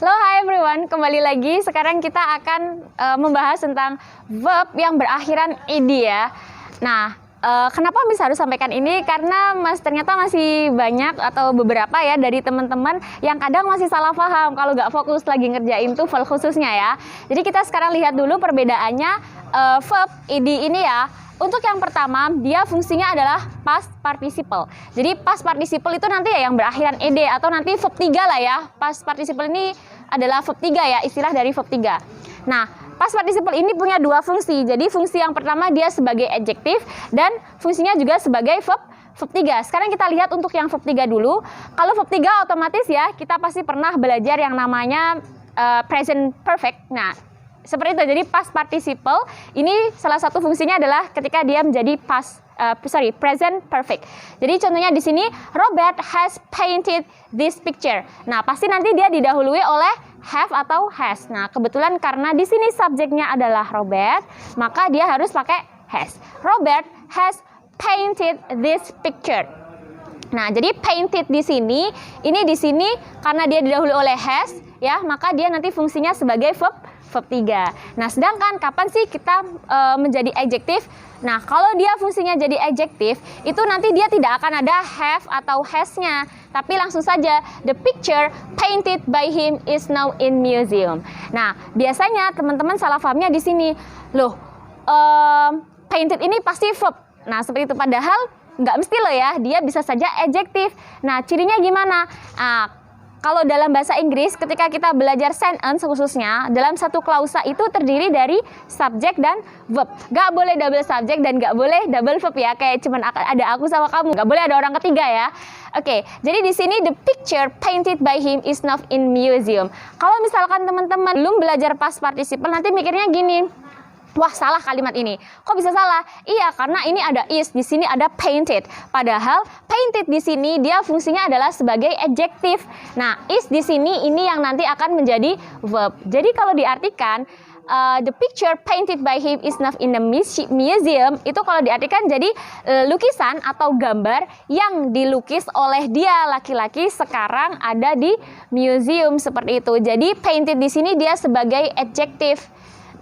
Halo, hi everyone, kembali lagi. Sekarang kita akan membahas tentang verb yang berakhiran ed ya. Nah, kenapa Miss harus sampaikan ini? Karena Mas ternyata masih banyak atau beberapa ya dari teman-teman yang kadang masih salah paham kalau nggak fokus lagi ngerjain tuval khususnya ya. Jadi kita sekarang lihat dulu perbedaannya verb ed ini ya. Untuk yang pertama, dia fungsinya adalah past participle. Jadi past participle itu nanti ya yang berakhiran ed atau nanti verb 3 lah ya. Past participle ini adalah verb 3 ya, istilah dari verb 3. Nah, past participle ini punya dua fungsi. Jadi fungsi yang pertama dia sebagai adjektif dan fungsinya juga sebagai verb 3. Sekarang kita lihat untuk yang verb 3 dulu. Kalau verb 3 otomatis ya, kita pasti pernah belajar yang namanya present perfect. Nah, seperti itu. Jadi past participle ini salah satu fungsinya adalah ketika dia menjadi present perfect. Jadi contohnya di sini Robert has painted this picture. Nah, pasti nanti dia didahului oleh have atau has. Nah, kebetulan karena di sini subjeknya adalah Robert, maka dia harus pakai has. Robert has painted this picture. Nah, jadi painted di sini karena dia didahului oleh has ya, maka dia nanti fungsinya sebagai verb 3. Nah, sedangkan kapan sih kita menjadi adjektif? Nah, kalau dia fungsinya jadi adjektif, itu nanti dia tidak akan ada have atau has-nya, tapi langsung saja the picture painted by him is now in museum. Nah, biasanya teman-teman salah pahamnya di sini. Loh, painted ini pasti verb. Nah, seperti itu, padahal nggak mesti loh ya, dia bisa saja adjektif. Nah, cirinya gimana? Kalau dalam bahasa Inggris, ketika kita belajar sentence khususnya, dalam satu klausa itu terdiri dari subjek dan verb. Gak boleh double subjek dan gak boleh double verb ya, kayak cuman ada aku sama kamu. Gak boleh ada orang ketiga ya. Oke, jadi di sini the picture painted by him is now in museum. Kalau misalkan teman-teman belum belajar past participle, nanti mikirnya gini, wah, salah kalimat ini. Kok bisa salah? Iya, karena ini ada is, di sini ada painted. Padahal painted di sini dia fungsinya adalah sebagai adjektif. Nah, is di sini ini yang nanti akan menjadi verb. Jadi kalau diartikan the picture painted by him is now in the museum, itu kalau diartikan jadi lukisan atau gambar yang dilukis oleh dia laki-laki sekarang ada di museum, seperti itu. Jadi painted di sini dia sebagai adjektif.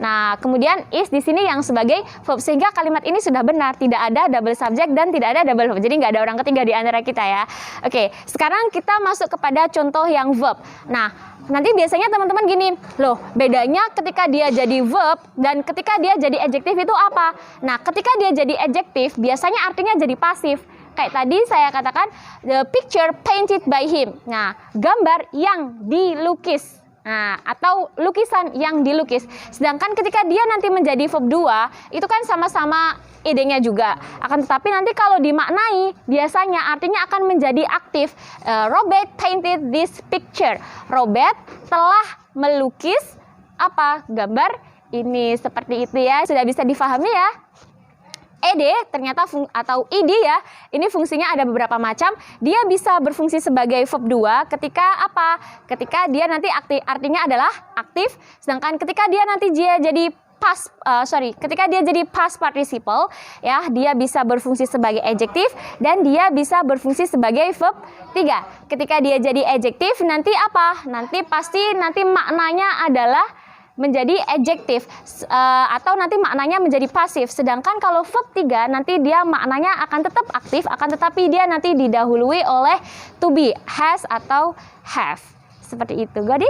Nah, kemudian is di sini yang sebagai verb, sehingga kalimat ini sudah benar, tidak ada double subject dan tidak ada double verb. Jadi nggak ada orang ketiga di antara kita ya. Oke, sekarang kita masuk kepada contoh yang verb. Nah, nanti biasanya teman-teman gini, loh, bedanya ketika dia jadi verb dan ketika dia jadi adjektif itu apa? Nah, ketika dia jadi adjektif, biasanya artinya jadi pasif. Kayak tadi saya katakan, the picture painted by him. Nah, gambar yang dilukis. Nah, atau lukisan yang dilukis. Sedangkan ketika dia nanti menjadi verb 2, itu kan sama-sama idenya juga. Akan tetapi nanti kalau dimaknai, biasanya artinya akan menjadi aktif. Robert painted this picture. Robert telah melukis apa? Gambar ini, seperti itu ya. Sudah bisa difahami ya? ed ternyata atau id ya, ini fungsinya ada beberapa macam. Dia bisa berfungsi sebagai verb 2 ketika apa? Ketika dia nanti artinya adalah aktif. Sedangkan ketika dia nanti jadi ketika dia jadi past participle ya, dia bisa berfungsi sebagai adjektif dan dia bisa berfungsi sebagai verb 3. Ketika dia jadi adjektif nanti apa? Nanti pasti maknanya adalah menjadi adjektif atau nanti maknanya menjadi pasif. Sedangkan kalau verb 3 nanti dia maknanya akan tetap aktif, akan tetapi dia nanti didahului oleh to be, has atau have. Seperti itu. Got it?